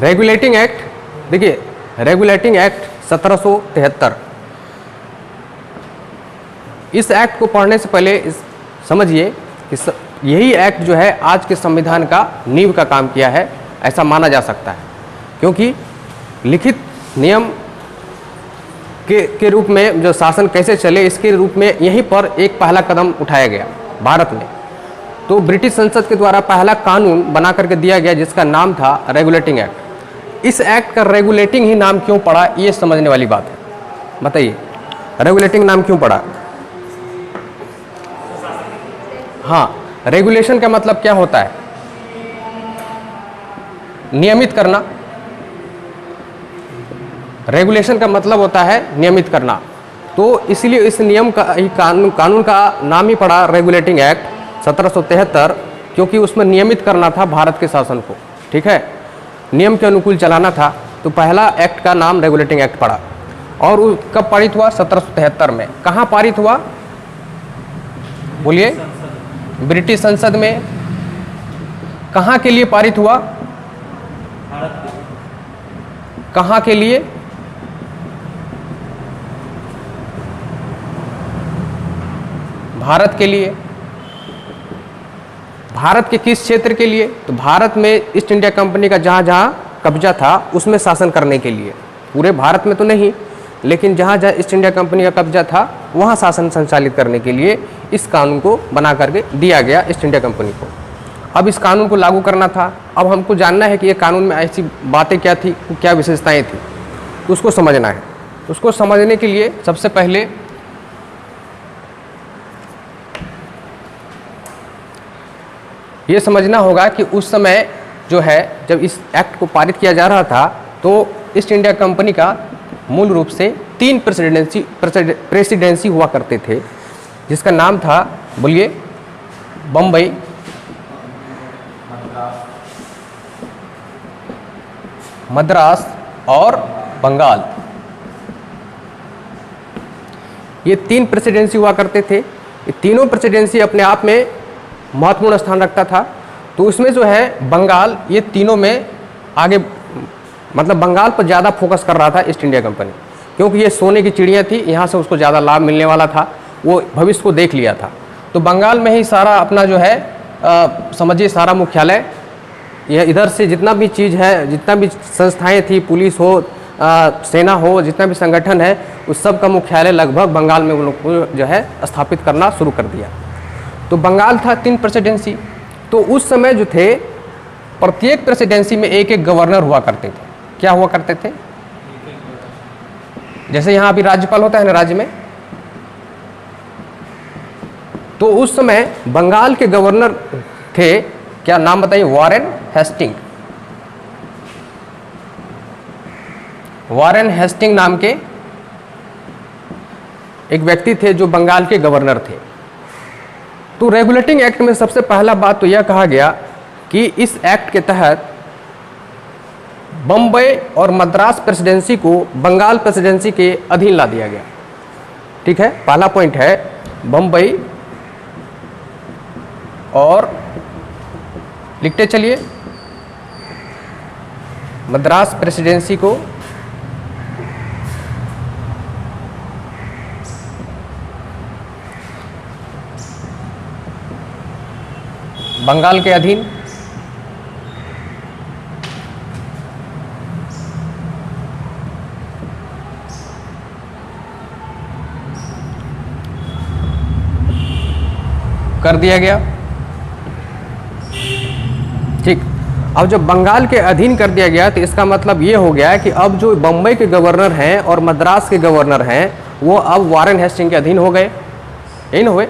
Regulating act, देखिए regulating act 1773, इस act को पढ़ने से पहले समझिए कि यही एक्ट जो है आज के संविधान का नींव का काम किया है, ऐसा माना जा सकता है, क्योंकि लिखित नियम के रूप में जो शासन कैसे चले इसके रूप में यहीं पर एक पहला कदम उठाया गया भारत में। तो ब्रिटिश संसद के द्वारा पहला कानून बना करके दिया गया जिसका नाम था रेगुलेटिंग एक्ट। इस एक्ट का रेगुलेटिंग ही नाम क्यों पड़ा, ये समझने वाली बात है। बताइए रेगुलेटिंग नाम क्यों पड़ा? हाँ, रेगुलेशन का मतलब क्या होता है? नियमित करना। रेगुलेशन का मतलब होता है नियमित करना। तो इसलिए इस नियम का ही कानून का नाम ही पड़ा रेगुलेटिंग एक्ट 1773, क्योंकि उसमें नियमित करना था भारत के शासन को। ठीक है, नियम के अनुकूल चलाना था, तो पहला एक्ट का नाम रेगुलेटिंग एक्ट पड़ा। और कब पारित हुआ? 1773 में। कहाँ पारित हुआ बोलिए? ब्रिटिश संसद में। कहाँ के लिए पारित हुआ? कहाँ के लिए? भारत के लिए। भारत के किस क्षेत्र के लिए? तो भारत में ईस्ट इंडिया कंपनी का जहाँ जहाँ कब्जा था उसमें शासन करने के लिए। पूरे भारत में तो नहीं, लेकिन जहाँ जहाँ ईस्ट इंडिया कंपनी का कब्जा था वहाँ शासन संचालित करने के लिए इस कानून को बना करके दिया गया ईस्ट इंडिया कंपनी को। अब इस कानून को लागू करना था। अब हमको जानना है कि ये कानून में ऐसी बातें क्या थी, क्या विशेषताएं थी, तो उसको समझना है। उसको समझने के लिए सबसे पहले ये समझना होगा कि उस समय जो है जब इस एक्ट को पारित किया जा रहा था तो ईस्ट इंडिया कंपनी का मूल रूप से 3 प्रेसिडेंसी हुआ करते थे, जिसका नाम था, बोलिए, बम्बई, मद्रास और बंगाल। ये 3 प्रेसिडेंसी हुआ करते थे। ये तीनों प्रेसिडेंसी अपने आप में महत्वपूर्ण स्थान रखता था। तो उसमें जो है बंगाल, ये तीनों में आगे, मतलब बंगाल पर ज़्यादा फोकस कर रहा था ईस्ट इंडिया कंपनी, क्योंकि ये सोने की चिड़िया थी, यहाँ से उसको ज़्यादा लाभ मिलने वाला था, वो भविष्य को देख लिया था। तो बंगाल में ही सारा अपना जो है समझिए सारा मुख्यालय, यह इधर से जितना भी चीज़ है, जितना भी संस्थाएं थी, पुलिस हो, सेना हो, जितना भी संगठन है, उस सब का मुख्यालय लगभग बंगाल में उन लोग को जो है स्थापित करना शुरू कर दिया। तो बंगाल था 3 प्रेसिडेंसी। तो उस समय जो थे प्रत्येक प्रेसिडेंसी में एक एक गवर्नर हुआ करते थे। क्या हुआ करते थे? जैसे यहाँ अभी राज्यपाल होता है ना राज्य में, तो उस समय बंगाल के गवर्नर थे, क्या नाम बताइए? Warren Hasting. वॉरेन हेस्टिंग नाम के एक व्यक्ति थे जो बंगाल के गवर्नर थे। तो रेगुलेटिंग एक्ट में सबसे पहला बात तो यह कहा गया कि इस एक्ट के तहत बम्बई और मद्रास प्रेसिडेंसी को बंगाल प्रेसिडेंसी के अधीन ला दिया गया। ठीक है, पहला पॉइंट है बम्बई और, लिखते चलिए, मद्रास प्रेसिडेंसी को बंगाल के अधीन। कर दिया गया। ठीक, अब जब बंगाल के अधीन कर दिया गया तो इसका मतलब ये हो गया कि अब जो बम्बई के गवर्नर हैं और मद्रास के गवर्नर हैं वो अब वॉरेन हेस्टिंग के अधीन हो गए, यही ना हुए?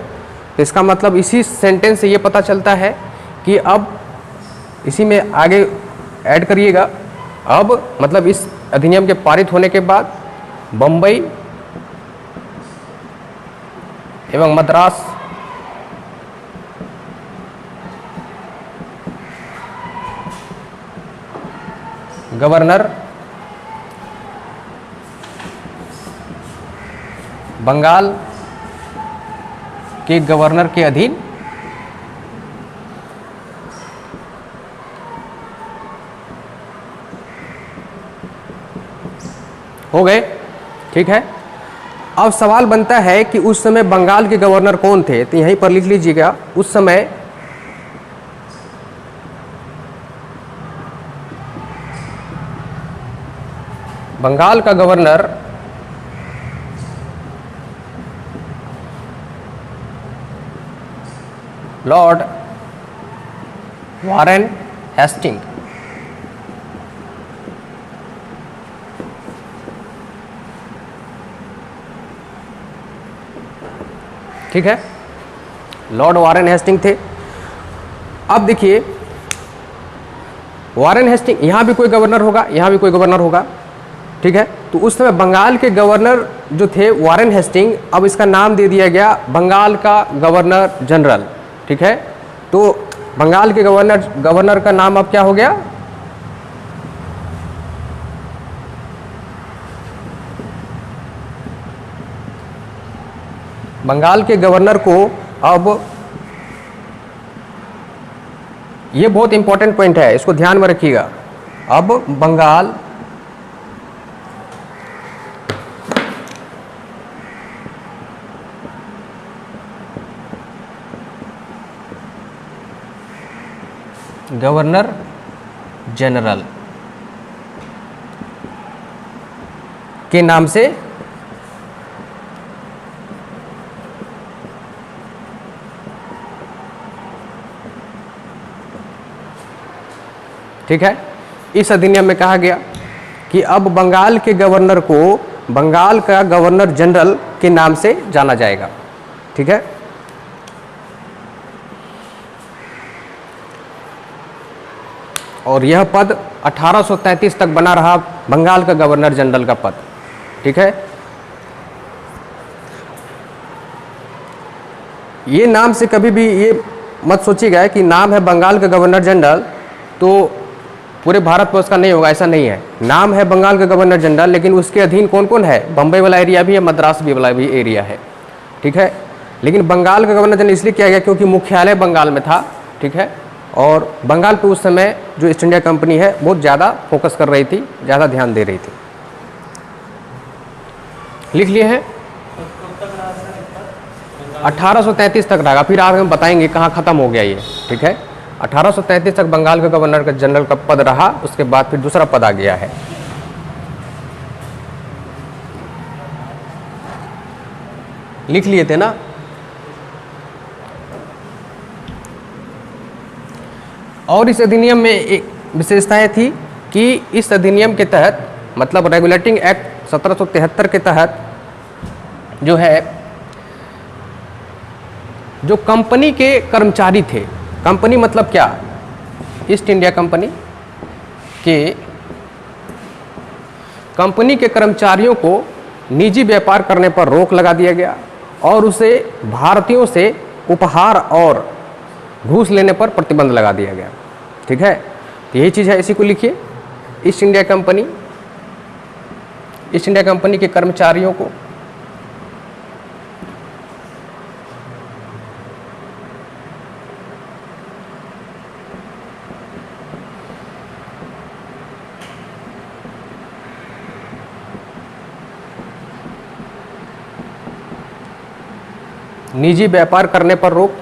तो इसका मतलब इसी सेंटेंस से ये पता चलता है कि अब इसी में आगे ऐड करिएगा, अब मतलब इस अधिनियम के पारित होने के बाद बम्बई एवं मद्रास गवर्नर बंगाल के गवर्नर के अधीन हो गए, ठीक है। अब सवाल बनता है कि उस समय बंगाल के गवर्नर कौन थे, तो यहीं पर लिख लीजिएगा, उस समय बंगाल का गवर्नर लॉर्ड वारेन हेस्टिंग। ठीक है, लॉर्ड वारेन हेस्टिंग थे। अब देखिए, वारेन हेस्टिंग, यहां भी कोई गवर्नर होगा, यहां भी कोई गवर्नर होगा, ठीक है। तो उस समय बंगाल के गवर्नर जो थे वारेन हेस्टिंग, अब इसका नाम दे दिया गया बंगाल का गवर्नर जनरल, ठीक है। तो बंगाल के गवर्नर का नाम अब क्या हो गया, बंगाल के गवर्नर को अब, ये बहुत इंपॉर्टेंट पॉइंट है, इसको ध्यान में रखिएगा। अब बंगाल गवर्नर जनरल के नाम से ठीक है। इस अधिनियम में कहा गया कि अब बंगाल के गवर्नर को बंगाल का गवर्नर जनरल के नाम से जाना जाएगा, ठीक है। और यह पद 1833 तक बना रहा बंगाल का गवर्नर जनरल का पद, ठीक है। ये नाम से कभी भी ये मत सोचिएगा कि नाम है बंगाल का गवर्नर जनरल तो पूरे भारत में उसका नहीं होगा, ऐसा नहीं है। नाम है बंगाल का गवर्नर जनरल, लेकिन उसके अधीन कौन कौन है, बम्बई वाला एरिया भी है, मद्रास भी वाला भी एरिया है, ठीक है। लेकिन बंगाल का गवर्नर जनरल इसलिए किया गया क्योंकि मुख्यालय बंगाल में था, ठीक है। और बंगाल पे उस समय जो ईस्ट इंडिया कंपनी है बहुत ज़्यादा फोकस कर रही थी, ज़्यादा ध्यान दे रही थी। लिख लिए हैं, 1833 तक रहेगा, फिर आगे हम बताएंगे कहाँ ख़त्म हो गया ये, ठीक है। 1833 तक बंगाल का गवर्नर का जनरल का पद रहा, उसके बाद फिर दूसरा पद आ गया है। लिख लिए थे ना। और इस अधिनियम में एक विशेषताएं थी कि इस अधिनियम के तहत, मतलब रेगुलेटिंग एक्ट 1773 के तहत जो है, जो कंपनी के कर्मचारी थे, कंपनी मतलब क्या, ईस्ट इंडिया कंपनी के कर्मचारियों को निजी व्यापार करने पर रोक लगा दिया गया और उसे भारतीयों से उपहार और घूस लेने पर प्रतिबंध लगा दिया गया, ठीक है। तो यही चीज़ है, इसी को लिखिए। ईस्ट इंडिया कंपनी के कर्मचारियों को निजी व्यापार करने पर रोक,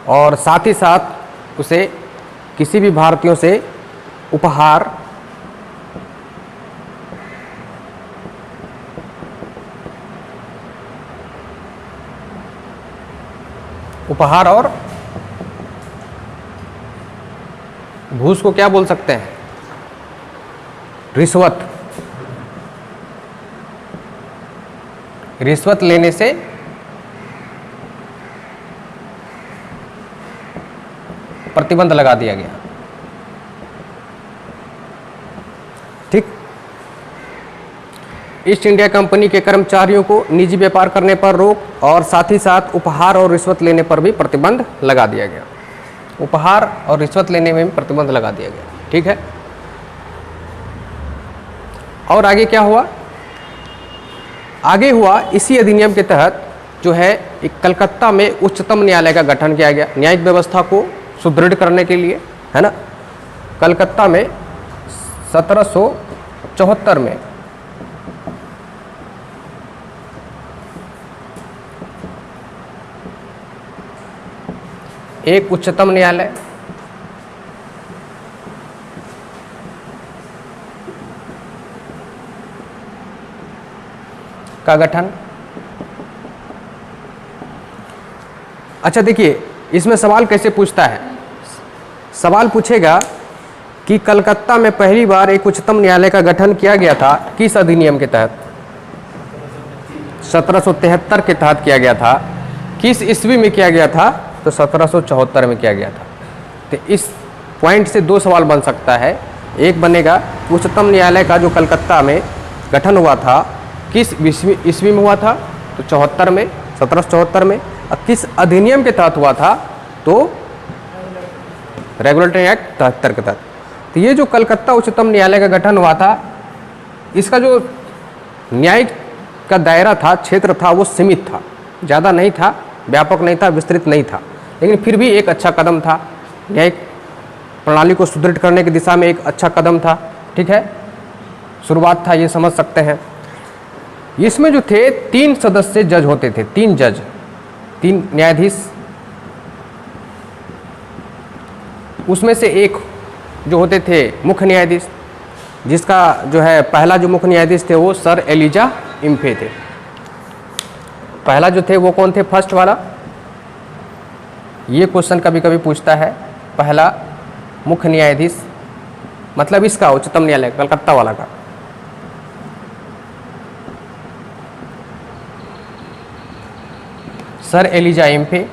और साथ ही साथ उसे किसी भी भारतीयों से उपहार और घूस को क्या बोल सकते हैं, रिश्वत लेने से प्रतिबंध लगा दिया गया, ठीक। ईस्ट इंडिया कंपनी के कर्मचारियों को निजी व्यापार करने पर रोक और साथ ही साथ उपहार और रिश्वत लेने पर भी प्रतिबंध लगा दिया गया, उपहार और रिश्वत लेने में भी प्रतिबंध लगा दिया गया, ठीक है। और आगे क्या हुआ, आगे हुआ इसी अधिनियम के तहत जो है एक कलकत्ता में उच्चतम न्यायालय का गठन किया गया, न्यायिक व्यवस्था को सुदृढ़ करने के लिए, है ना। कलकत्ता में 1774 में एक उच्चतम न्यायालय का गठन। अच्छा देखिए, इसमें सवाल कैसे पूछता है, सवाल पूछेगा कि कलकत्ता में पहली बार एक उच्चतम न्यायालय का गठन किया गया था किस अधिनियम के तहत? 1773 के तहत किया गया था। किस ईस्वी में किया गया था? तो 1774 में किया गया था। तो इस पॉइंट से दो सवाल बन सकता है। एक बनेगा उच्चतम न्यायालय का जो कलकत्ता में गठन हुआ था किस ईस्वी में हुआ था? तो 74 में, 1774 में। और किस अधिनियम के तहत हुआ था? तो रेगुलेटरी एक्ट 73 के तहत। तो ये जो कलकत्ता उच्चतम न्यायालय का गठन हुआ था, इसका जो न्यायिक का दायरा था, क्षेत्र था, वो सीमित था, ज़्यादा नहीं था, व्यापक नहीं था, विस्तृत नहीं था, लेकिन फिर भी एक अच्छा कदम था। न्यायिक प्रणाली को सुदृढ़ करने की दिशा में एक अच्छा कदम था, ठीक है, शुरुआत था, ये समझ सकते हैं। इसमें जो थे 3 सदस्य जज होते थे, 3 जज, 3 न्यायाधीश। उसमें से एक जो होते थे मुख्य न्यायाधीश, जिसका जो है पहला जो मुख्य न्यायाधीश थे वो सर एलिजा इम्फे थे। पहला जो थे वो कौन थे? फर्स्ट वाला। ये क्वेश्चन कभी कभी पूछता है, पहला मुख्य न्यायाधीश मतलब इसका उच्चतम न्यायालय कलकत्ता वाला का। Sir Elijah Impey.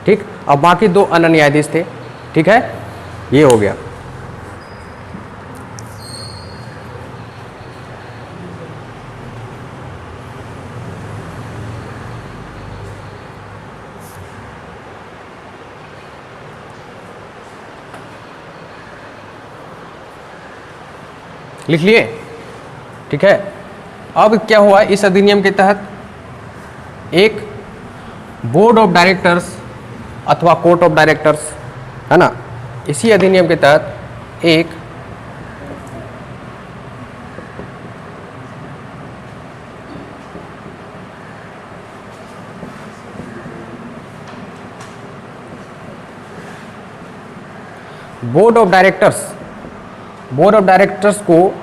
ठीक, अब बाकी 2 अन्य न्यायाधीश थे, ठीक है, ये हो गया। लिख लिए, ठीक है। अब क्या हुआ, इस अधिनियम के तहत एक बोर्ड ऑफ डायरेक्टर्स अथवा कोर्ट ऑफ डायरेक्टर्स, है ना, इसी अधिनियम के तहत एक बोर्ड ऑफ डायरेक्टर्स को,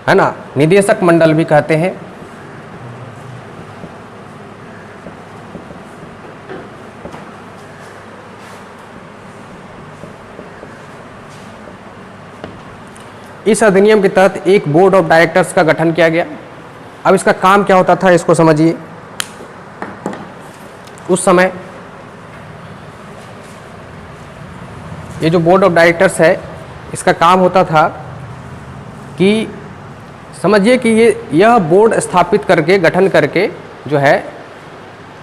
है ना, निदेशक मंडल भी कहते हैं। इस अधिनियम के तहत एक बोर्ड ऑफ डायरेक्टर्स का गठन किया गया। अब इसका काम क्या होता था, इसको समझिए। उस समय ये जो बोर्ड ऑफ डायरेक्टर्स है, इसका काम होता था कि समझिए कि यह बोर्ड स्थापित करके, गठन करके जो है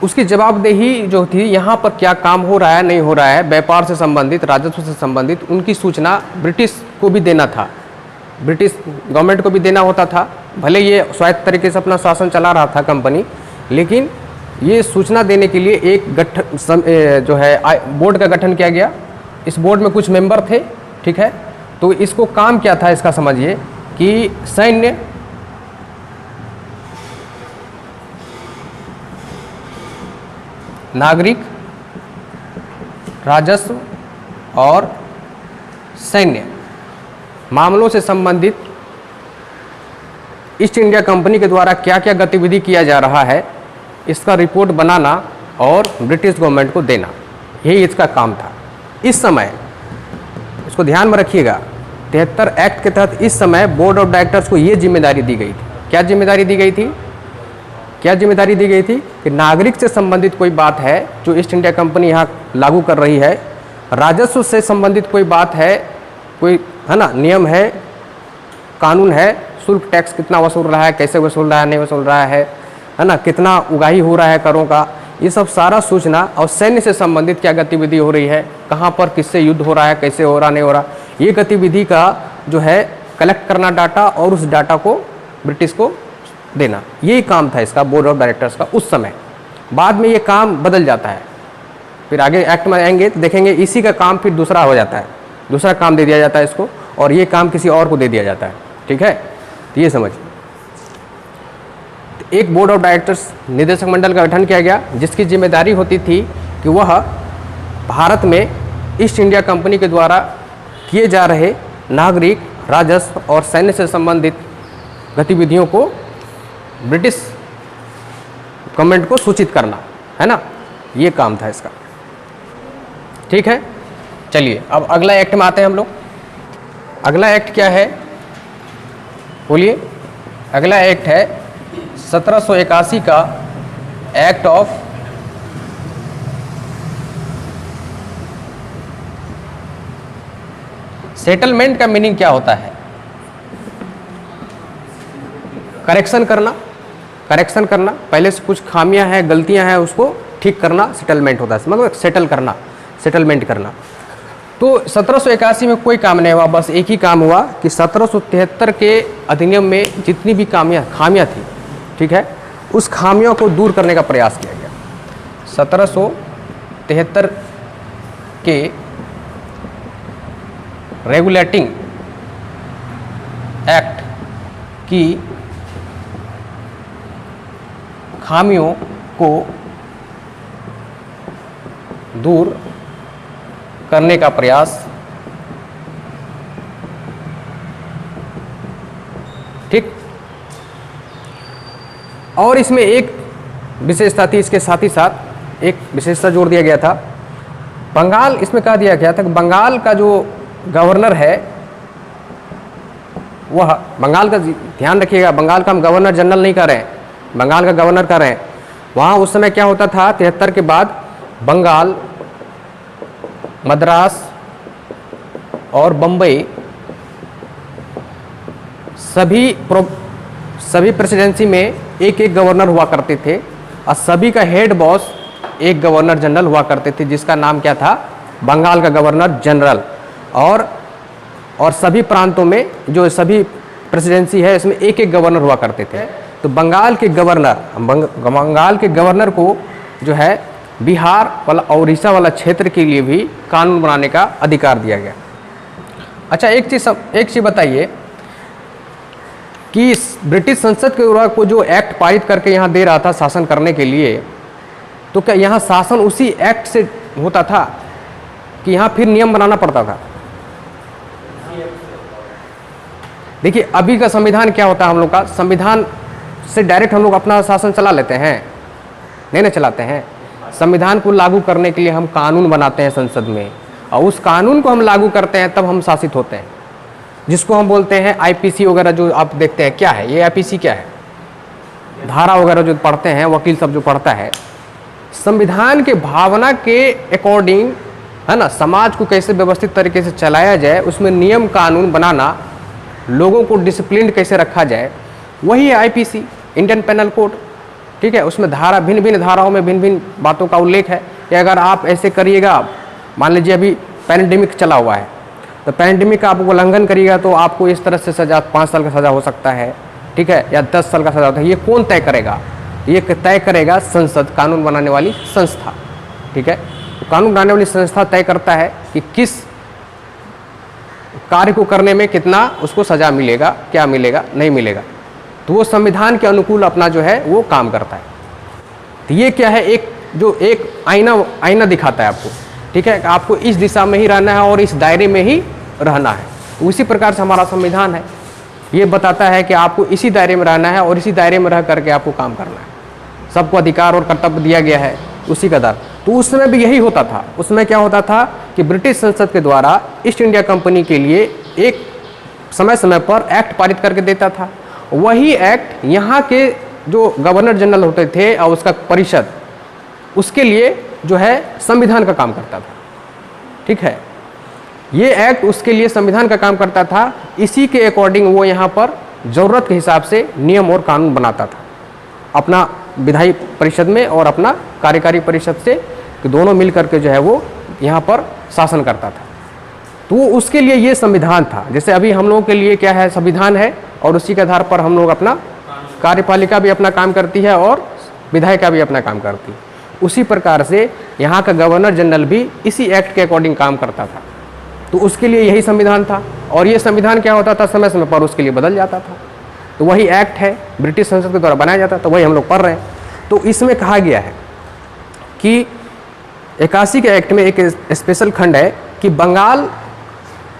उसकी जवाबदेही जो थी, यहाँ पर क्या काम हो रहा है, नहीं हो रहा है, व्यापार से संबंधित, राजस्व से संबंधित, उनकी सूचना ब्रिटिश को भी देना था, ब्रिटिश गवर्नमेंट को भी देना होता था। भले ये स्वायत्त तरीके से अपना शासन चला रहा था कंपनी, लेकिन ये सूचना देने के लिए एक जो है बोर्ड का गठन किया गया। इस बोर्ड में कुछ मेंबर थे, ठीक है। तो इसको काम क्या था, इसका समझिए कि सैन्य, नागरिक, राजस्व और सैन्य मामलों से संबंधित ईस्ट इंडिया कंपनी के द्वारा क्या क्या गतिविधि किया जा रहा है, इसका रिपोर्ट बनाना और ब्रिटिश गवर्नमेंट को देना, यही इसका काम था। इस समय इसको ध्यान में रखिएगा, 73 एक्ट के तहत इस समय बोर्ड ऑफ डायरेक्टर्स को ये जिम्मेदारी दी गई थी। क्या जिम्मेदारी दी गई थी? क्या जिम्मेदारी दी गई थी कि नागरिक से संबंधित कोई बात है जो ईस्ट इंडिया कंपनी यहाँ लागू कर रही है, राजस्व से संबंधित कोई बात है, कोई, है ना, नियम है, कानून है, शुल्क टैक्स कितना वसूल रहा है, कैसे वसूल रहा है, नहीं वसूल रहा है ना, कितना उगाही हो रहा है करों का, ये सब सारा सूचना, और सैन्य से संबंधित क्या गतिविधि हो रही है, कहाँ पर किससे युद्ध हो रहा है, कैसे हो रहा, नहीं हो रहा, ये गतिविधि का जो है कलेक्ट करना डाटा, और उस डाटा को ब्रिटिश को देना, यही काम था इसका बोर्ड ऑफ डायरेक्टर्स का उस समय। बाद में ये काम बदल जाता है, फिर आगे एक्ट में आएंगे तो देखेंगे इसी का काम फिर दूसरा हो जाता है, दूसरा काम दे दिया जाता है इसको, और ये काम किसी और को दे दिया जाता है। ठीक है, तो ये समझिए। एक बोर्ड ऑफ डायरेक्टर्स निदेशक मंडल का गठन किया गया, जिसकी जिम्मेदारी होती थी कि वह भारत में ईस्ट इंडिया कंपनी के द्वारा किए जा रहे नागरिक, राजस्व और सैन्य से संबंधित गतिविधियों को ब्रिटिश गवर्नमेंट को सूचित करना, है ना, ये काम था इसका। ठीक है, चलिए अब अगला एक्ट में आते हैं हम लोग। अगला एक्ट क्या है बोलिए? अगला एक्ट है 1781 का एक्ट ऑफ सेटलमेंट। का मीनिंग क्या होता है? करेक्शन करना, करेक्शन करना, पहले से कुछ खामियां हैं, गलतियां हैं, उसको ठीक करना सेटलमेंट होता है, मतलब सेटल करना, सेटलमेंट करना। तो 1781 में कोई काम नहीं हुआ, बस एक ही काम हुआ कि 1773 के अधिनियम में जितनी भी खामियां थी, ठीक है, उस खामियों को दूर करने का प्रयास किया गया। 1773 के रेगुलेटिंग एक्ट की खामियों को दूर करने का प्रयास, ठीक। और इसमें एक विशेषता थी, इसके साथ ही साथ एक विशेषता जोड़ दिया गया था। बंगाल, इसमें कहा दिया गया था कि बंगाल का जो गवर्नर है, वह बंगाल का, ध्यान रखिएगा, बंगाल का हम गवर्नर जनरल नहीं कर रहे हैं, बंगाल का गवर्नर कर रहे हैं। वहाँ उस समय क्या होता था, 73 के बाद बंगाल, मद्रास और बम्बई सभी प्रेसिडेंसी में एक एक गवर्नर हुआ करते थे, और सभी का हेड बॉस एक गवर्नर जनरल हुआ करते थे, जिसका नाम क्या था, बंगाल का गवर्नर जनरल। और सभी प्रांतों में जो सभी प्रेसिडेंसी है, इसमें एक एक गवर्नर हुआ करते थे। तो बंगाल के गवर्नर को जो है बिहार वाला और उड़ीसा वाला क्षेत्र के लिए भी कानून बनाने का अधिकार दिया गया। अच्छा, एक चीज़ बताइए कि ब्रिटिश संसद के द्वारा को जो एक्ट पारित करके यहाँ दे रहा था शासन करने के लिए, तो क्या यहाँ शासन उसी एक्ट से होता था कि यहाँ फिर नियम बनाना पड़ता था? देखिए, अभी का संविधान क्या होता है, हम लोग का संविधान से डायरेक्ट हम लोग अपना शासन चला लेते हैं, नहीं ना चलाते हैं। संविधान को लागू करने के लिए हम कानून बनाते हैं संसद में, और उस कानून को हम लागू करते हैं, तब हम शासित होते हैं, जिसको हम बोलते हैं आईपीसी वगैरह। जो आप देखते हैं, क्या है ये आईपीसी, क्या है, धारा वगैरह जो पढ़ते हैं, वकील सब जो पढ़ता है, संविधान के भावना के अकॉर्डिंग, है ना, समाज को कैसे व्यवस्थित तरीके से चलाया जाए, उसमें नियम कानून बनाना, लोगों को डिसिप्लिन कैसे रखा जाए, वही है आईपीसी, इंडियन पेनल कोड। ठीक है, उसमें धारा, भिन्न भिन्न धाराओं में भिन्न भिन्न बातों का उल्लेख है कि अगर आप ऐसे करिएगा, मान लीजिए अभी पैंडेमिक चला हुआ है, तो पैंडेमिक का आप उल्लंघन करिएगा तो आपको इस तरह से सजा, 5 साल का सज़ा हो सकता है, ठीक है, या 10 साल का सज़ा होता है। ये कौन तय करेगा? ये तय करेगा संसद, कानून बनाने वाली संस्था। ठीक है, तो कानून बनाने वाली संस्था तय करता है कि किस कार्य को करने में कितना उसको सज़ा मिलेगा, क्या मिलेगा, नहीं मिलेगा। तो वो संविधान के अनुकूल अपना जो है वो काम करता है। तो ये क्या है, एक आईना दिखाता है आपको, ठीक है, आपको इस दिशा में ही रहना है और इस दायरे में ही रहना है। उसी प्रकार से हमारा संविधान है, ये बताता है कि आपको इसी दायरे में रहना है और इसी दायरे में रह करके आपको काम करना है। सबको अधिकार और कर्तव्य दिया गया है उसी का आधार। तो उस समय भी यही होता था। उसमें क्या होता था कि ब्रिटिश संसद के द्वारा ईस्ट इंडिया कंपनी के लिए एक समय समय पर एक्ट पारित करके देता था। वही एक्ट यहाँ के जो गवर्नर जनरल होते थे और उसका परिषद, उसके लिए जो है संविधान का काम करता था। ठीक है, ये एक्ट उसके लिए संविधान का काम करता था। इसी के अकॉर्डिंग वो यहाँ पर ज़रूरत के हिसाब से नियम और कानून बनाता था, अपना विधायी परिषद में और अपना कार्यकारी परिषद से, कि दोनों मिल करके जो है वो यहाँ पर शासन करता था। तो उसके लिए ये संविधान था। जैसे अभी हम लोगों के लिए क्या है, संविधान है, और उसी के आधार पर हम लोग अपना कार्यपालिका भी अपना काम करती है और विधायिका भी अपना काम करती है। उसी प्रकार से यहाँ का गवर्नर जनरल भी इसी एक्ट के अकॉर्डिंग काम करता था। तो उसके लिए यही संविधान था, और ये संविधान क्या होता था, समय समय पर उसके लिए बदल जाता था। तो वही एक्ट है, ब्रिटिश संसद के द्वारा बनाया जाता था, वही हम लोग पढ़ रहे हैं। तो इसमें कहा गया है कि 81 के एक्ट में एक स्पेशल खंड है कि बंगाल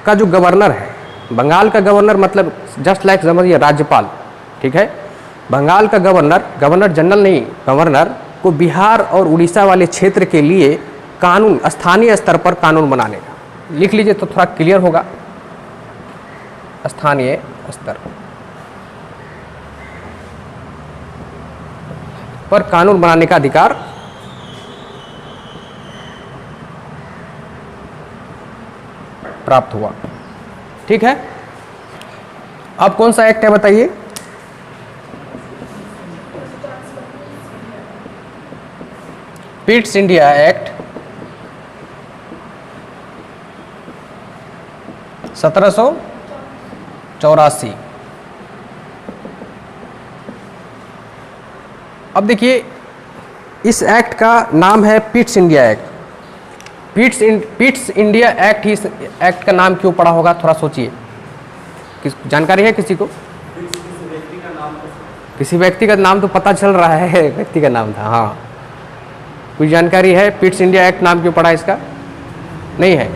का जो गवर्नर है, बंगाल का गवर्नर मतलब जस्ट लाइक समझिए राज्यपाल, ठीक है। बंगाल का गवर्नर, गवर्नर जनरल नहीं, गवर्नर को बिहार और उड़ीसा वाले क्षेत्र के लिए कानून, स्थानीय स्तर पर कानून बनाने का, लिख लीजिए तो थोड़ा क्लियर होगा। स्थानीय स्तर पर कानून बनाने का अधिकार प्राप्त हुआ, ठीक है। अब कौन सा एक्ट है बताइए? Pitt's India act 1784। अब देखिए इस एक्ट का नाम है Pitt's India act. Pitt's India act ही इस एक्ट का नाम क्यों पड़ा होगा, थोड़ा सोचिए। किस जानकारी है किसी को? किसी व्यक्ति का नाम तो पता चल रहा है, व्यक्ति का नाम था। हाँ, कुछ जानकारी है पिट्स इंडिया एक्ट नाम क्यों पड़ा इसका? नहीं है।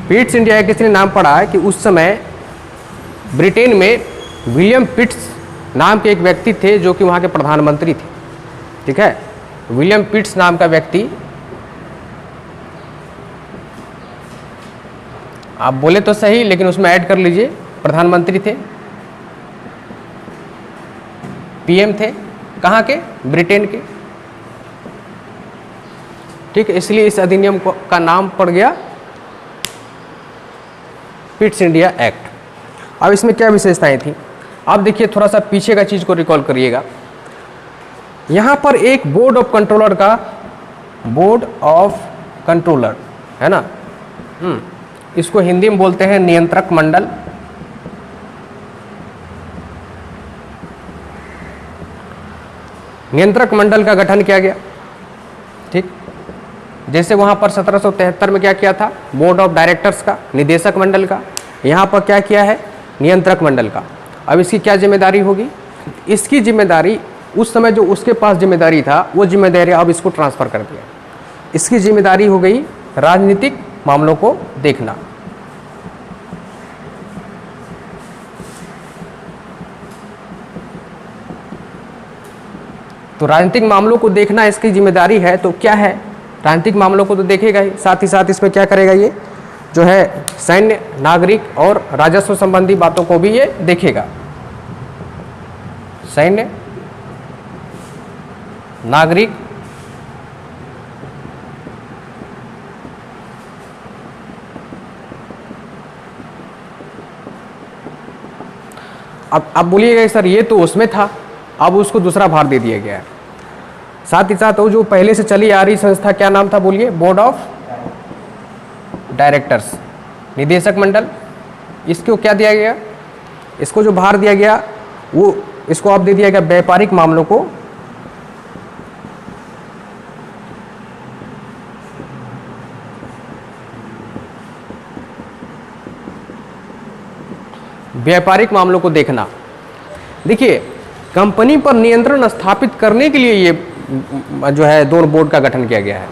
पिट्स इंडिया एक्ट इसलिए नाम पड़ा है कि उस समय ब्रिटेन में विलियम पिट्स नाम के एक व्यक्ति थे जो कि वहाँ के प्रधानमंत्री थे, ठीक है। विलियम पिट्स नाम का व्यक्ति, आप बोले तो सही लेकिन उसमें ऐड कर लीजिए, प्रधानमंत्री थे, पीएम थे, कहाँ के? ब्रिटेन के, ठीक है। इसलिए इस अधिनियम का नाम पड़ गया पिट्स इंडिया एक्ट। अब इसमें क्या विशेषताएं थी, आप देखिए, थोड़ा सा पीछे का चीज को रिकॉल करिएगा। यहां पर एक बोर्ड ऑफ कंट्रोलर का, बोर्ड ऑफ कंट्रोलर है ना, इसको हिंदी में बोलते हैं नियंत्रक मंडल। नियंत्रक मंडल का गठन किया गया, ठीक। जैसे वहां पर 1773 में क्या किया था, बोर्ड ऑफ डायरेक्टर्स का, निदेशक मंडल का, यहां पर क्या किया है, नियंत्रक मंडल का। अब इसकी क्या जिम्मेदारी होगी? इसकी जिम्मेदारी उस समय जो उसके पास जिम्मेदारी था वो जिम्मेदारी अब इसको ट्रांसफर कर दिया। इसकी जिम्मेदारी हो गई राजनीतिक मामलों को देखना। तो राजनीतिक मामलों को देखना इसकी जिम्मेदारी है, तो क्या है, राजनीतिक मामलों को तो देखेगा ही, साथ ही साथ इसमें क्या करेगा, ये जो है सैन्य, नागरिक और राजस्व संबंधी बातों को भी ये देखेगा। सैन्य, नागरिक, अब बोलिएगा सर ये तो उसमें था, अब उसको दूसरा भार दे दिया गया है। साथ ही साथ वो जो पहले से चली आ रही संस्था, क्या नाम था बोलिए, बोर्ड ऑफ डायरेक्टर्स, निदेशक मंडल, इसको क्या दिया गया, इसको जो भार दिया गया वो इसको अब दे दिया गया व्यापारिक मामलों को, व्यापारिक मामलों को देखना। देखिए कंपनी पर नियंत्रण स्थापित करने के लिए ये जो है दोनों बोर्ड का गठन किया गया है।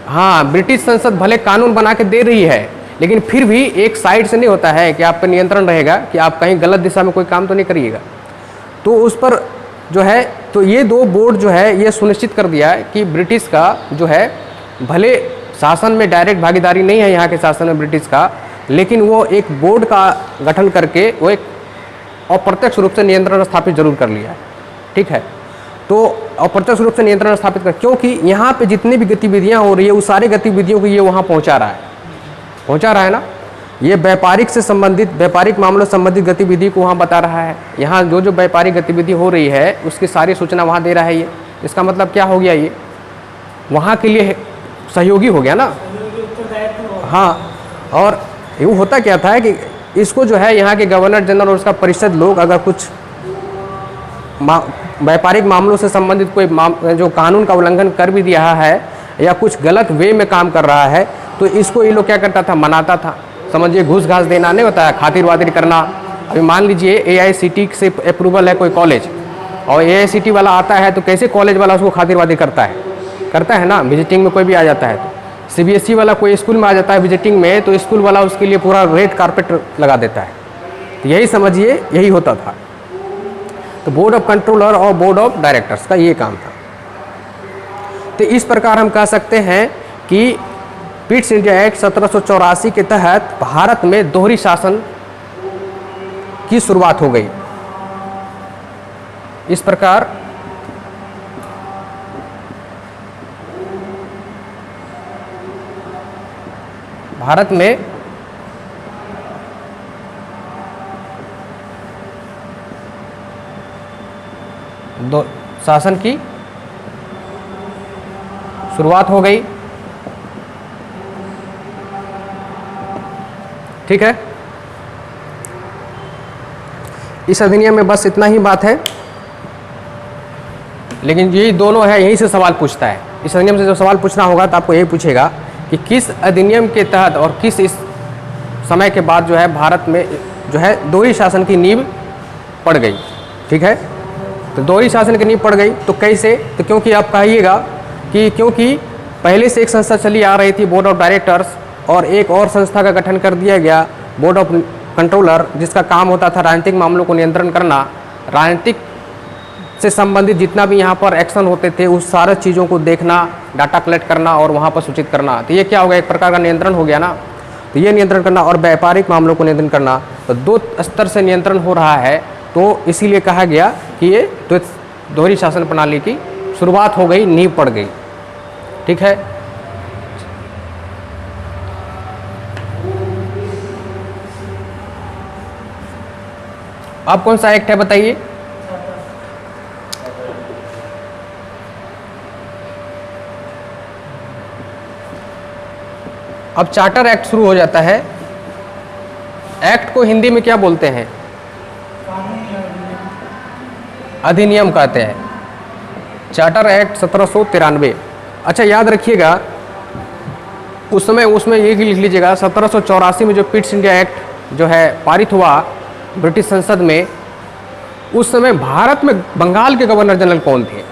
हाँ, ब्रिटिश संसद भले कानून बना के दे रही है लेकिन फिर भी एक साइड से नहीं होता है कि आप पर नियंत्रण रहेगा कि आप कहीं गलत दिशा में कोई काम तो नहीं करिएगा। तो उस पर जो है, तो ये दो बोर्ड जो है ये सुनिश्चित कर दिया है कि ब्रिटिश का जो है भले शासन में डायरेक्ट भागीदारी नहीं है यहाँ के शासन में ब्रिटिश का, लेकिन वो एक बोर्ड का गठन करके वो एक अप्रत्यक्ष रूप से नियंत्रण स्थापित जरूर कर लिया है, ठीक है। तो अप्रत्यक्ष रूप से नियंत्रण स्थापित कर, क्योंकि यहाँ पे जितनी भी गतिविधियाँ हो रही है उस सारी गतिविधियों को ये वहाँ पहुँचा रहा है ना। ये व्यापारिक से संबंधित, व्यापारिक मामलों से संबंधित गतिविधि को वहाँ बता रहा है। यहाँ जो व्यापारिक गतिविधि हो रही है उसकी सारी सूचना वहाँ दे रहा है। ये इसका मतलब क्या हो गया, ये वहाँ के लिए सहयोगी हो गया ना। हाँ, और ये होता क्या था कि इसको जो है यहाँ के गवर्नर जनरल और उसका परिषद लोग अगर कुछ व्यापारिक मामलों से संबंधित कोई जो कानून का उल्लंघन कर भी दिया है या कुछ गलत वे में काम कर रहा है, तो इसको ये लोग क्या करता था, मनाता था। समझिए घूस घास देना नहीं होता है, खातिर वातिर करना। अभी मान लीजिए AICTE से अप्रूवल है कोई कॉलेज, और AICTE वाला आता है तो कैसे कॉलेज वाला उसको खातिर वातिर करता है ना। विजिटिंग में कोई भी आ जाता है तो CBSE वाला कोई स्कूल में आ जाता है विजिटिंग में, तो स्कूल वाला उसके लिए पूरा रेड कारपेट लगा देता है। तो यही समझिए, यही होता था। तो बोर्ड ऑफ कंट्रोलर और बोर्ड ऑफ डायरेक्टर्स का ये काम था। तो इस प्रकार हम कह सकते हैं कि पिट्स इंडिया एक्ट 1784 के तहत भारत में दोहरी शासन की शुरुआत हो गई। इस प्रकार भारत में दो शासन की शुरुआत हो गई। ठीक है, इस अधिनियम में बस इतना ही बात है, लेकिन यही दोनों है, यहीं से सवाल पूछता है। इस अधिनियम से जो सवाल पूछना होगा तो आपको यही पूछेगा कि किस अधिनियम के तहत और किस इस समय के बाद जो है भारत में जो है दोहरी शासन की नींव पड़ गई। ठीक है, तो दोहरी शासन की नींव पड़ गई तो कैसे, तो क्योंकि आप कहिएगा कि क्योंकि पहले से एक संस्था चली आ रही थी बोर्ड ऑफ डायरेक्टर्स, और एक और संस्था का गठन कर दिया गया बोर्ड ऑफ कंट्रोलर, जिसका काम होता था राजनीतिक मामलों को नियंत्रण करना। राजनीतिक से संबंधित जितना भी यहाँ पर एक्शन होते थे उस सारे चीज़ों को देखना, डाटा कलेक्ट करना और वहाँ पर सूचित करना। तो ये क्या हो गया, एक प्रकार का नियंत्रण हो गया ना। तो ये नियंत्रण करना और व्यापारिक मामलों को नियंत्रण करना, तो दो स्तर से नियंत्रण हो रहा है। तो इसीलिए कहा गया कि ये दोहरी शासन प्रणाली की शुरुआत हो गई, नींव पड़ गई। ठीक है, अब कौन सा एक्ट है बताइए। अब चार्टर एक्ट शुरू हो जाता है। एक्ट को हिंदी में क्या बोलते हैं, अधिनियम कहते हैं। Charter act 1793। अच्छा याद रखिएगा, उस समय उसमें ये लिख लीजिएगा 1784 में जो पिट्स इंडिया एक्ट जो है पारित हुआ ब्रिटिश संसद में, उस समय भारत में बंगाल के गवर्नर जनरल कौन थे,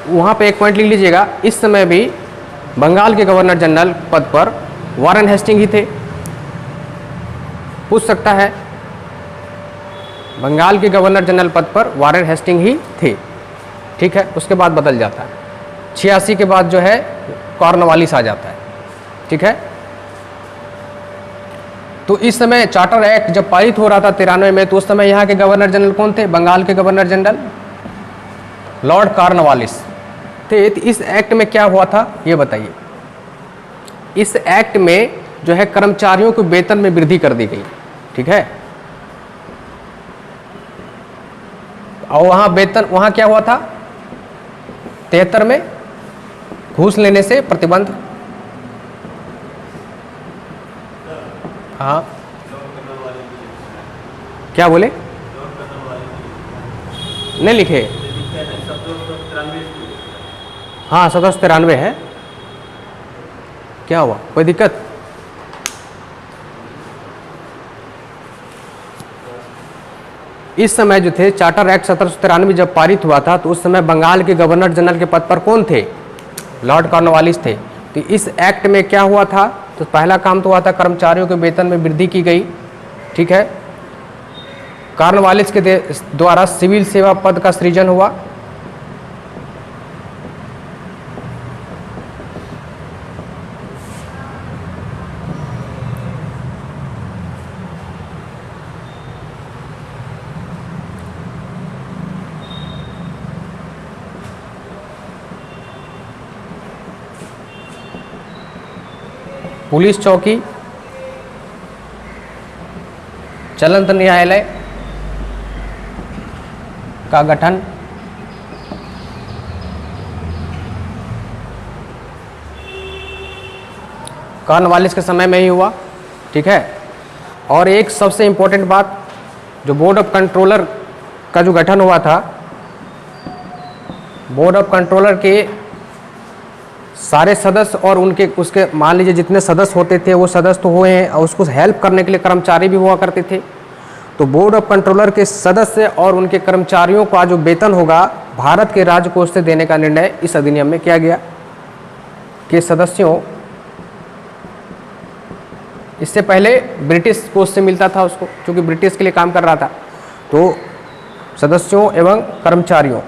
वहाँ पे एक पॉइंट लिख लीजिएगा। इस समय भी बंगाल के गवर्नर जनरल पद पर वारेन हेस्टिंग ही थे। पूछ सकता है, बंगाल के गवर्नर जनरल पद पर वारेन हेस्टिंग ही थे। ठीक है, उसके बाद बदल जाता है। 86 के बाद जो है कॉर्नवालिस आ जाता है। ठीक है, तो इस समय चार्टर एक्ट जब पारित हो रहा था 93 में, तो उस समय यहाँ के गवर्नर जनरल कौन थे, बंगाल के गवर्नर जनरल लॉर्ड कॉर्नवालिस थे। तो इस एक्ट में क्या हुआ था ये बताइए। इस एक्ट में जो है कर्मचारियों के वेतन में वृद्धि कर दी गई। ठीक है, और वहाँ वेतन, वहाँ क्या हुआ था 73 में घूस लेने से प्रतिबंध। हाँ क्या बोले, नहीं लिखे। हाँ 1793 है। क्या हुआ, कोई दिक्कत? इस समय जो थे चार्टर एक्ट 1793 जब पारित हुआ था, तो उस समय बंगाल के गवर्नर जनरल के पद पर कौन थे, लॉर्ड कॉर्नवालिस थे। तो इस एक्ट में क्या हुआ था, तो पहला काम तो हुआ था कर्मचारियों के वेतन में वृद्धि की गई। ठीक है, कॉर्नवालिस के द्वारा सिविल सेवा पद का सृजन हुआ। पुलिस चौकी, चलंत न्यायालय का गठन, कॉर्नवालिस के समय में ही हुआ। ठीक है, और एक सबसे इम्पोर्टेंट बात, जो बोर्ड ऑफ कंट्रोलर का जो गठन हुआ था, बोर्ड ऑफ कंट्रोलर के सारे सदस्य और उनके उसके मान लीजिए जितने सदस्य होते थे वो सदस्य तो हुए हैं, और उसको हेल्प करने के लिए कर्मचारी भी हुआ करते थे। तो बोर्ड ऑफ कंट्रोलर के सदस्य और उनके कर्मचारियों का जो वेतन होगा भारत के राजकोष से देने का निर्णय इस अधिनियम में किया गया कि सदस्यों, इससे पहले ब्रिटिश कोष से मिलता था उसको, क्योंकि ब्रिटिश के लिए काम कर रहा था। तो सदस्यों एवं कर्मचारियों,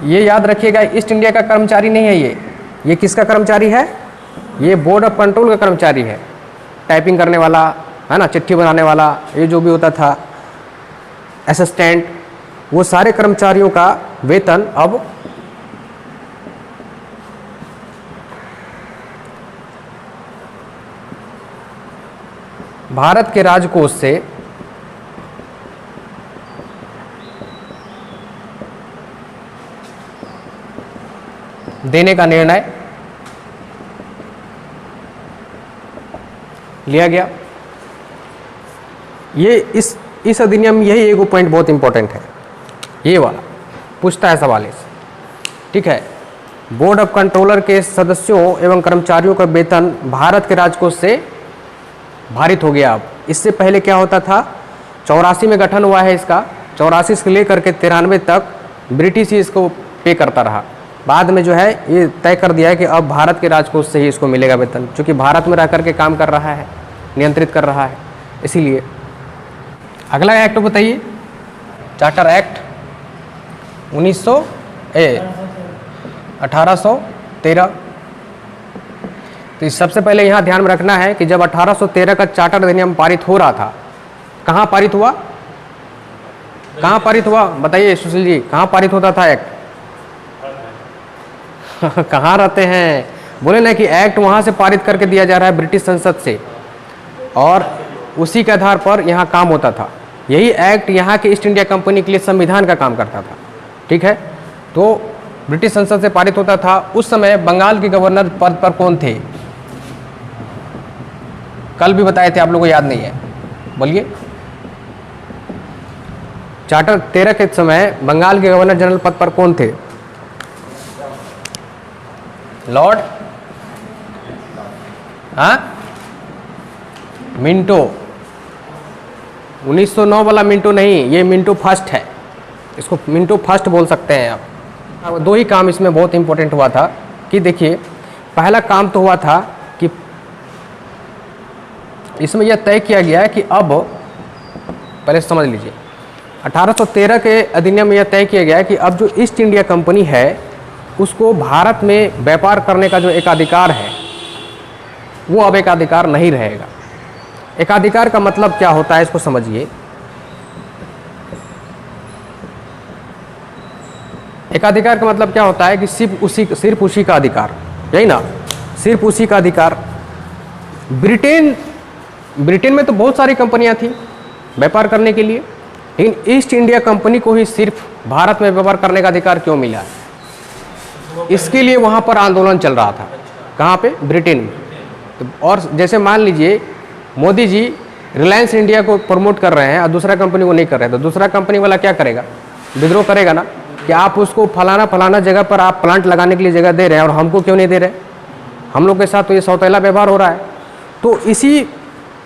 ये याद रखिएगा, ईस्ट इंडिया का कर्मचारी नहीं है ये किसका कर्मचारी है? ये बोर्ड ऑफ कंट्रोल का कर्मचारी है। टाइपिंग करने वाला है ना, चिट्ठी बनाने वाला, ये जो भी होता था, असिस्टेंट, वो सारे कर्मचारियों का वेतन अब भारत के राजकोष से देने का निर्णय लिया गया। ये इस अधिनियम में यही एक पॉइंट बहुत इंपॉर्टेंट है, ये वाला पूछता है सवाल इस, ठीक है। बोर्ड ऑफ कंट्रोलर के सदस्यों एवं कर्मचारियों का वेतन भारत के राजकोष से भारित हो गया। अब इससे पहले क्या होता था, 84 में गठन हुआ है इसका, 84 से लेकर के 93 तक ब्रिटिश ही इसको पे करता रहा। बाद में जो है ये तय कर दिया है कि अब भारत के राजकोष से ही इसको मिलेगा वेतन, क्योंकि भारत में रह करके काम कर रहा है, नियंत्रित कर रहा है, इसीलिए। अगला एक्ट बताइए, चार्टर एक्ट 1813। तो सबसे पहले यहाँ ध्यान में रखना है कि जब 1813 का चार्टर अधिनियम पारित हो रहा था, कहाँ पारित हुआ? कहाँ पारित हुआ बताइए सुशील जी, कहाँ पारित होता था एक्ट? कहाँ रहते हैं? बोले ना कि एक्ट वहाँ से पारित करके दिया जा रहा है ब्रिटिश संसद से, और उसी के आधार पर यहाँ काम होता था। यही एक्ट यहाँ के ईस्ट इंडिया कंपनी के लिए संविधान का काम करता था, ठीक है। तो ब्रिटिश संसद से पारित होता था। उस समय बंगाल के गवर्नर पद पर कौन थे? कल भी बताए थे, आप लोगों को याद नहीं है, बोलिए। चार्टर 13 के समय बंगाल के गवर्नर जनरल पद पर कौन थे? Lord Minto. 1909 वाला मिंटो नहीं, ये मिंटो फर्स्ट है, इसको मिंटो फर्स्ट बोल सकते हैं आप। दो ही काम इसमें बहुत इंपॉर्टेंट हुआ था कि देखिए, पहला काम तो हुआ था कि इसमें यह तय किया गया कि अब, पहले समझ लीजिए, 1813 के अधिनियम में यह तय किया गया कि अब जो ईस्ट इंडिया कंपनी है उसको भारत में व्यापार करने का जो एकाधिकार है वो अब एकाधिकार नहीं रहेगा। एकाधिकार का मतलब क्या होता है इसको समझिए। एकाधिकार का मतलब क्या होता है कि सिर्फ उसी का अधिकार, यही ना, सिर्फ उसी का अधिकार। ब्रिटेन में तो बहुत सारी कंपनियां थी व्यापार करने के लिए, लेकिन ईस्ट इंडिया कंपनी को ही सिर्फ भारत में व्यापार करने का अधिकार क्यों मिला? इसके लिए वहाँ पर आंदोलन चल रहा था। कहाँ पे? ब्रिटेन में। तो और जैसे मान लीजिए मोदी जी रिलायंस इंडिया को प्रमोट कर रहे हैं और दूसरा कंपनी को नहीं कर रहे, तो दूसरा कंपनी वाला क्या करेगा? विद्रोह करेगा ना, कि आप उसको फलाना जगह पर आप प्लांट लगाने के लिए जगह दे रहे हैं और हमको क्यों नहीं दे रहे? हम लोग के साथ तो ये सौतेला व्यवहार हो रहा है। तो इसी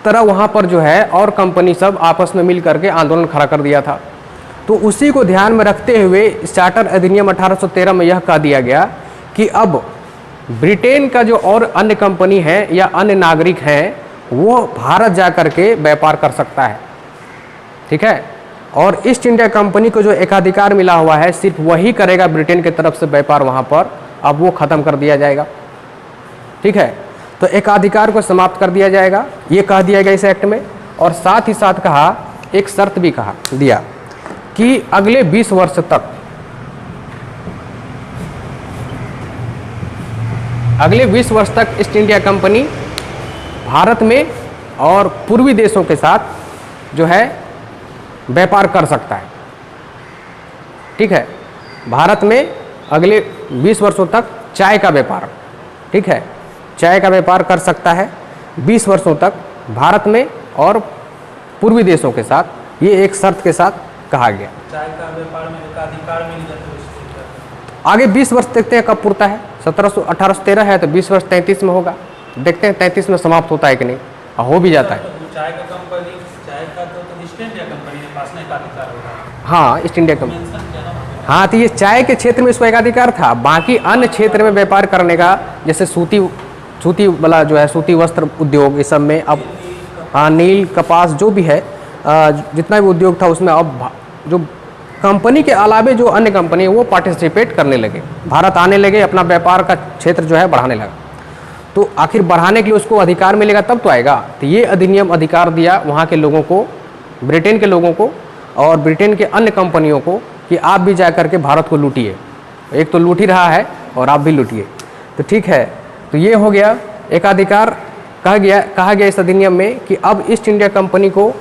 तरह वहाँ पर जो है और कंपनी सब आपस में मिल करके आंदोलन खड़ा कर दिया था। तो उसी को ध्यान में रखते हुए चार्टर अधिनियम 1813 में यह कह दिया गया कि अब ब्रिटेन का जो और अन्य कंपनी है या अन्य नागरिक हैं वो भारत जा करके व्यापार कर सकता है, ठीक है। और ईस्ट इंडिया कंपनी को जो एकाधिकार मिला हुआ है सिर्फ वही करेगा ब्रिटेन की तरफ से व्यापार वहाँ पर, अब वो ख़त्म कर दिया जाएगा, ठीक है। तो एकाधिकार को समाप्त कर दिया जाएगा, ये कह दिया गया इस एक्ट में। और साथ ही साथ कहा, एक शर्त भी कहा दिया कि अगले 20 वर्ष तक, अगले 20 वर्ष तक ईस्ट इंडिया कंपनी भारत में और पूर्वी देशों के साथ जो है व्यापार कर सकता है, ठीक है। भारत में अगले 20 वर्षों तक चाय का व्यापार, ठीक है, चाय का व्यापार कर सकता है 20 वर्षों तक भारत में और पूर्वी देशों के साथ, ये एक शर्त के साथ कहा गया। चाय का व्यापार में एकाधिकार मिल जाता है उसके। आगे 20 वर्ष देखते हैं कब पूरता है। 1813 है तो 20 वर्ष 33 में होगा, देखते हैं 33 में समाप्त होता है कि नहीं, हो भी जाता है। चाय का कंपनी, चाय का तो ईस्ट इंडिया कंपनी के पास में एकाधिकार होगा। हाँ, ईस्ट इंडिया कंपनी। मेंशन किया ना। हाँ, तो ये चाय के क्षेत्र में इसको एकाधिकार था, बाकी अन्य क्षेत्र में व्यापार करने का, जैसे सूती वाला जो है सूती वस्त्र उद्योग, इस सब में अब हाँ नील कपास जो भी है जितना भी उद्योग था उसमें अब जो कंपनी के अलावे जो अन्य कंपनी है वो पार्टिसिपेट करने लगे, भारत आने लगे, अपना व्यापार का क्षेत्र जो है बढ़ाने लगा। तो आखिर बढ़ाने के लिए उसको अधिकार मिलेगा तब तो आएगा। तो ये अधिनियम अधिकार दिया वहाँ के लोगों को, ब्रिटेन के लोगों को और ब्रिटेन के अन्य कंपनियों को कि आप भी जा करके भारत को लूटिए। एक तो लूट ही रहा है और आप भी लूटिए। तो ठीक है, तो ये हो गया एकाधिकार। कहा गया इस अधिनियम में कि अब ईस्ट इंडिया कंपनी को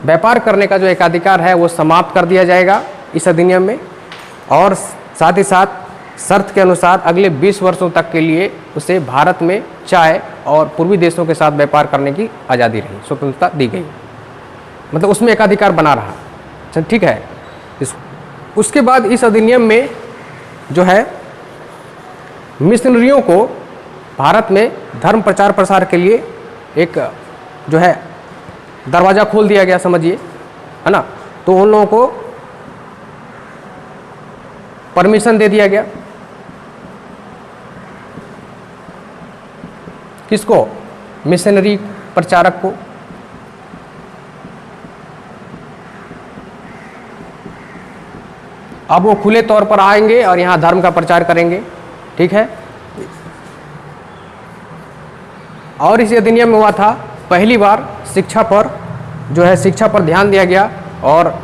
व्यापार करने का जो एकाधिकार है वो समाप्त कर दिया जाएगा इस अधिनियम में, और साथ ही साथ शर्त के अनुसार अगले 20 वर्षों तक के लिए उसे भारत में चाय और पूर्वी देशों के साथ व्यापार करने की आज़ादी रही, स्वतंत्रता दी गई, मतलब उसमें एकाधिकार बना रहा। अच्छा, ठीक है। उसके बाद इस अधिनियम में जो है मिशनरियों को भारत में धर्म प्रचार प्रसार के लिए एक जो है दरवाज़ा खोल दिया गया, समझिए, है ना। तो उन लोगों को परमिशन दे दिया गया। किसको? मिशनरी प्रचारक को। अब वो खुले तौर पर आएंगे और यहाँ धर्म का प्रचार करेंगे, ठीक है। और इस अधिनियम में हुआ था पहली बार शिक्षा पर जो है शिक्षा पर ध्यान दिया गया और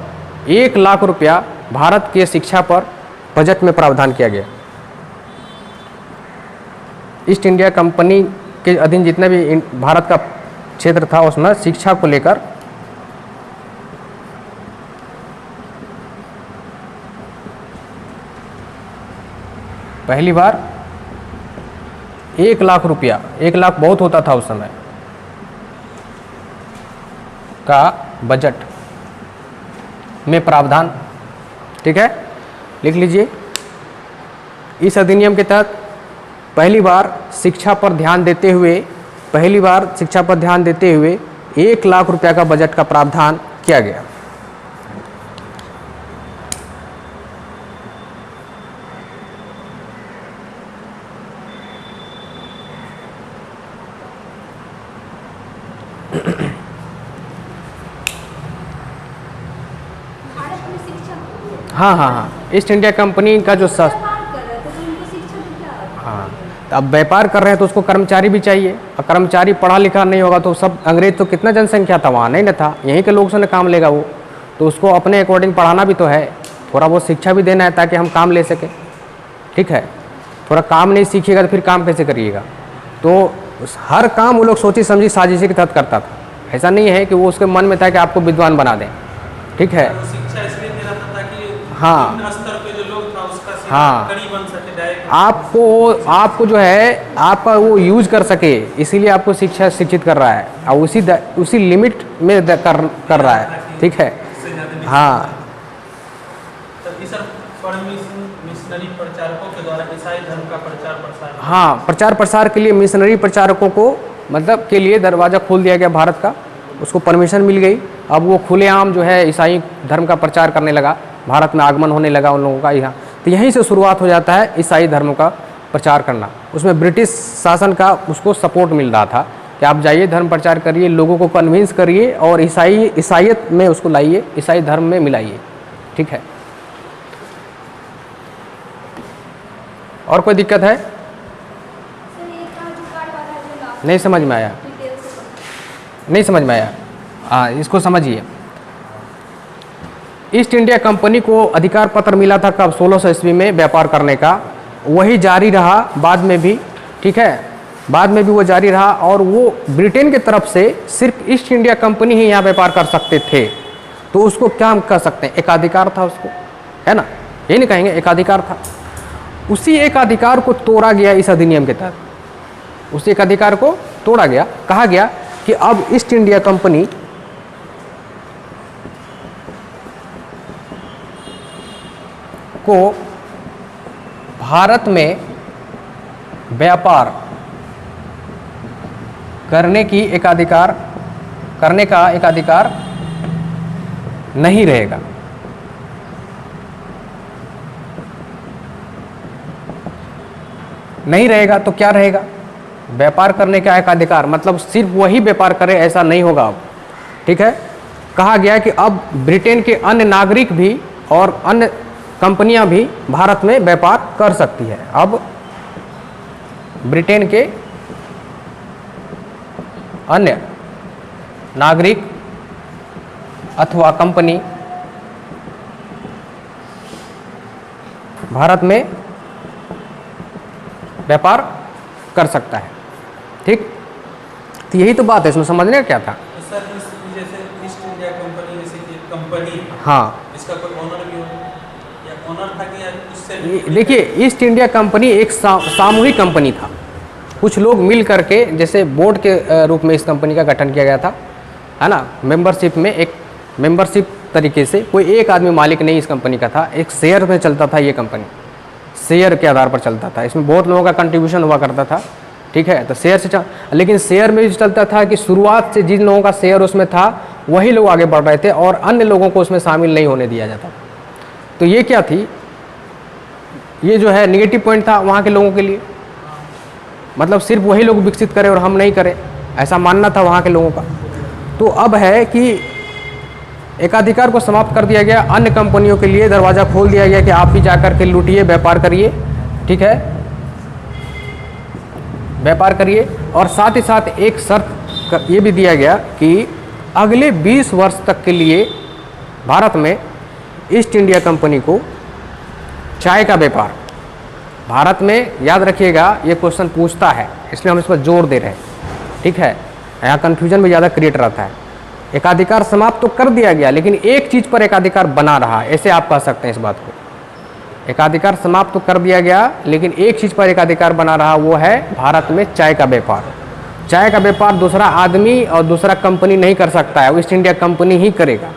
1 लाख रुपया भारत के शिक्षा पर बजट में प्रावधान किया गया। ईस्ट इंडिया कंपनी के अधीन जितना भी भारत का क्षेत्र था उसमें शिक्षा को लेकर पहली बार 1 लाख रुपया, 1 लाख बहुत होता था उस समय का बजट में प्रावधान, ठीक है, लिख लीजिए। इस अधिनियम के तहत पहली बार शिक्षा पर ध्यान देते हुए 1 लाख रुपया का बजट का प्रावधान किया गया। हाँ, ईस्ट इंडिया कंपनी का जो हाँ, अब व्यापार कर रहे हैं तो उसको कर्मचारी भी चाहिए, और कर्मचारी पढ़ा लिखा नहीं होगा तो सब अंग्रेज तो कितना जनसंख्या था वहाँ, नहीं ना था, यहीं के लोगों से काम लेगा वो, तो उसको अपने अकॉर्डिंग पढ़ाना भी तो है, थोड़ा बहुत शिक्षा भी देना है ताकि हम काम ले सकें, ठीक है। थोड़ा काम नहीं सीखिएगा तो फिर काम कैसे करिएगा। तो हर काम वो लोग सोची समझी साजिश के तहत करता था, ऐसा नहीं है कि वो उसके मन में था कि आपको विद्वान बना दें, ठीक है। हाँ हाँ, आपको जो है आपका वो यूज कर सके, इसीलिए आपको शिक्षित कर रहा है और उसी लिमिट में कर रहा है, ठीक है। हाँ, मिशनरी प्रचारकों के द्वारा ईसाई धर्म का प्रचार प्रसार, हाँ, प्रचार प्रसार के लिए मिशनरी प्रचारकों को मतलब के लिए दरवाज़ा खोल दिया गया भारत का, उसको परमिशन मिल गई। अब वो खुलेआम जो है ईसाई धर्म का प्रचार करने लगा, भारत में आगमन होने लगा उन लोगों का यहाँ। तो यहीं से शुरुआत हो जाता है ईसाई धर्म का प्रचार करना। उसमें ब्रिटिश शासन का उसको सपोर्ट मिल रहा था कि आप जाइए धर्म प्रचार करिए, लोगों को कन्विंस करिए और ईसाइयत में उसको लाइए, ईसाई धर्म में मिलाइए, ठीक है। और कोई दिक्कत है? नहीं समझ में आया? नहीं समझ में आया? हाँ, इसको समझिए। ईस्ट इंडिया कंपनी को अधिकार पत्र मिला था कब? 1600 ईस्वी में व्यापार करने का, वही जारी रहा बाद में भी, ठीक है, बाद में भी वो जारी रहा। और वो ब्रिटेन की तरफ से सिर्फ ईस्ट इंडिया कंपनी ही यहाँ व्यापार कर सकते थे, तो उसको क्या हम कह सकते हैं? एकाधिकार था उसको, है ना, ये नहीं कहेंगे, एकाधिकार था। उसी एकाधिकार को तोड़ा गया इस अधिनियम के तहत, उसी एकाधिकार को तोड़ा गया। कहा गया कि कि अब ईस्ट इंडिया कंपनी को भारत में व्यापार करने का एकाधिकार नहीं रहेगा। नहीं रहेगा तो क्या रहेगा? व्यापार करने का एकाधिकार मतलब सिर्फ वही व्यापार करे ऐसा नहीं होगा अब। ठीक है, कहा गया कि अब ब्रिटेन के अन्य नागरिक भी और अन्य कंपनियां भी भारत में व्यापार कर सकती है। अब ब्रिटेन के अन्य नागरिक अथवा कंपनी भारत में व्यापार कर सकता है। ठीक, तो यही तो बात है, इसमें समझने का क्या था? तो सर इस जैसे ईस्ट इंडिया कंपनी जैसे कि कंपनी, हाँ, इसका कोई ओनर भी हो या ओनर था कि या उससे देखिए ईस्ट इंडिया कंपनी एक सामूहिक कंपनी था। कुछ लोग मिल करके जैसे बोर्ड के रूप में इस कंपनी का गठन किया गया था, है ना। मेंबरशिप में एक मेंबरशिप तरीके से कोई एक आदमी मालिक नहीं इस कंपनी का था, एक शेयर में चलता था ये कंपनी, शेयर के आधार पर चलता था। इसमें बहुत लोगों का कंट्रीब्यूशन हुआ करता था। ठीक है, तो शेयर से लेकिन शेयर में भी चलता था कि शुरुआत से जिन लोगों का शेयर उसमें था वही लोग आगे बढ़ रहे थे और अन्य लोगों को उसमें शामिल नहीं होने दिया जाता। तो ये क्या थी, ये जो है निगेटिव पॉइंट था वहाँ के लोगों के लिए, मतलब सिर्फ वही लोग विकसित करें और हम नहीं करें, ऐसा मानना था वहाँ के लोगों का। तो अब है कि एकाधिकार को समाप्त कर दिया गया, अन्य कंपनियों के लिए दरवाज़ा खोल दिया गया कि आप भी जाकर के लूटिए, व्यापार करिए। ठीक है, व्यापार करिए। और साथ ही साथ एक शर्त ये भी दिया गया कि अगले 20 वर्ष तक के लिए भारत में ईस्ट इंडिया कंपनी को चाय का व्यापार, भारत में, याद रखिएगा ये क्वेश्चन पूछता है इसलिए हम इस पर जोर दे रहे हैं। ठीक है, यहाँ कन्फ्यूजन भी ज़्यादा क्रिएट रहता है। एकाधिकार समाप्त तो कर दिया गया लेकिन एक चीज़ पर एकाधिकार बना रहा, ऐसे आप कह सकते हैं इस बात को। एकाधिकार समाप्त तो कर दिया गया लेकिन एक चीज़ पर एकाधिकार बना रहा, वो है भारत में चाय का व्यापार। चाय का व्यापार दूसरा आदमी और दूसरा कंपनी नहीं कर सकता है, वो ईस्ट इंडिया कंपनी ही करेगा।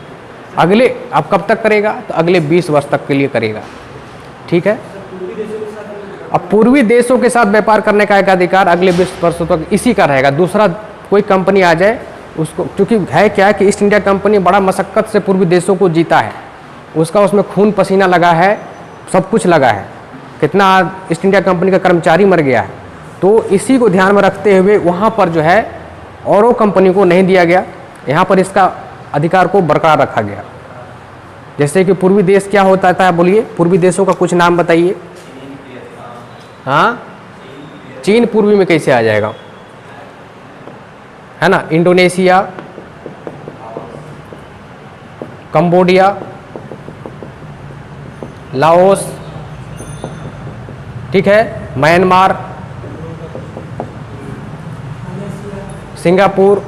अगले, अब कब तक करेगा? तो अगले 20 वर्ष तक के लिए करेगा। ठीक है, अब पूर्वी देशों के साथ व्यापार करने का एकाधिकार अगले 20 वर्षों तक इसी का रहेगा। दूसरा कोई कंपनी आ जाए उसको, क्योंकि है क्या कि ईस्ट इंडिया कंपनी बड़ा मशक्क़त से पूर्वी देशों को जीता है, उसका उसमें खून पसीना लगा है, सब कुछ लगा है, कितना ईस्ट इंडिया कंपनी का कर्मचारी मर गया है। तो इसी को ध्यान में रखते हुए वहाँ पर जो है औरों कंपनी को नहीं दिया गया, यहाँ पर इसका अधिकार को बरकरार रखा गया। जैसे कि पूर्वी देश क्या होता था, बोलिए पूर्वी देशों का कुछ नाम बताइए। हाँ, चीन पूर्वी में कैसे आ जाएगा, है ना। इंडोनेशिया, कंबोडिया, लाओस, ठीक है, म्यांमार, सिंगापुर,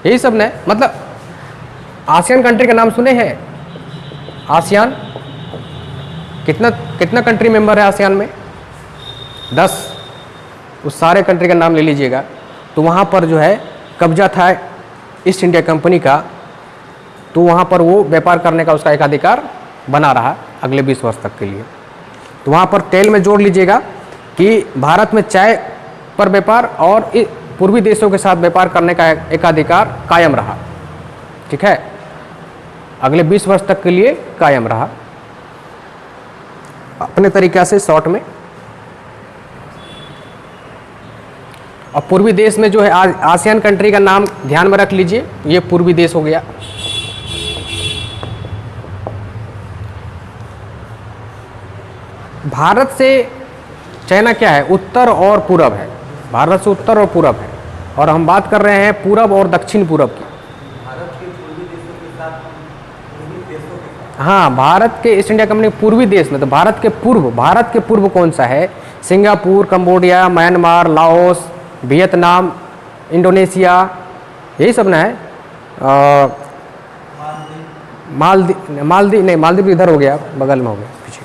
यही सब ने, मतलब आसियान कंट्री का नाम सुने हैं? आसियान कितना कंट्री मेंबर है आसियान में? 10। उस सारे कंट्री का नाम ले लीजिएगा। तो वहाँ पर जो है कब्जा था ईस्ट इंडिया कंपनी का, तो वहाँ पर वो व्यापार करने का उसका एकाधिकार बना रहा अगले 20 वर्ष तक के लिए। तो वहाँ पर टेल में जोड़ लीजिएगा कि भारत में चाय पर व्यापार और पूर्वी देशों के साथ व्यापार करने का एकाधिकार कायम रहा। ठीक है, अगले 20 वर्ष तक के लिए कायम रहा अपने तरीक़ा से शॉर्ट में। और पूर्वी देश में जो है आसियान कंट्री का नाम ध्यान में रख लीजिए, ये पूर्वी देश हो गया। भारत से चाइना क्या है? उत्तर और पूरब है। भारत से उत्तर और पूरब है, और हम बात कर रहे हैं पूरब और दक्षिण पूरब की। भारत के पूर्वी देशों के साथ पूर्वी देशों के साथ, हाँ, भारत के ईस्ट इंडिया कंपनी पूर्वी देश में, तो भारत के पूर्व कौन सा है? Singapore, Cambodia, Myanmar, Laos, Vietnam, Indonesia, यही सब ना है। मालदीव नहीं, मालदीव इधर हो गया, बगल में हो गया पीछे।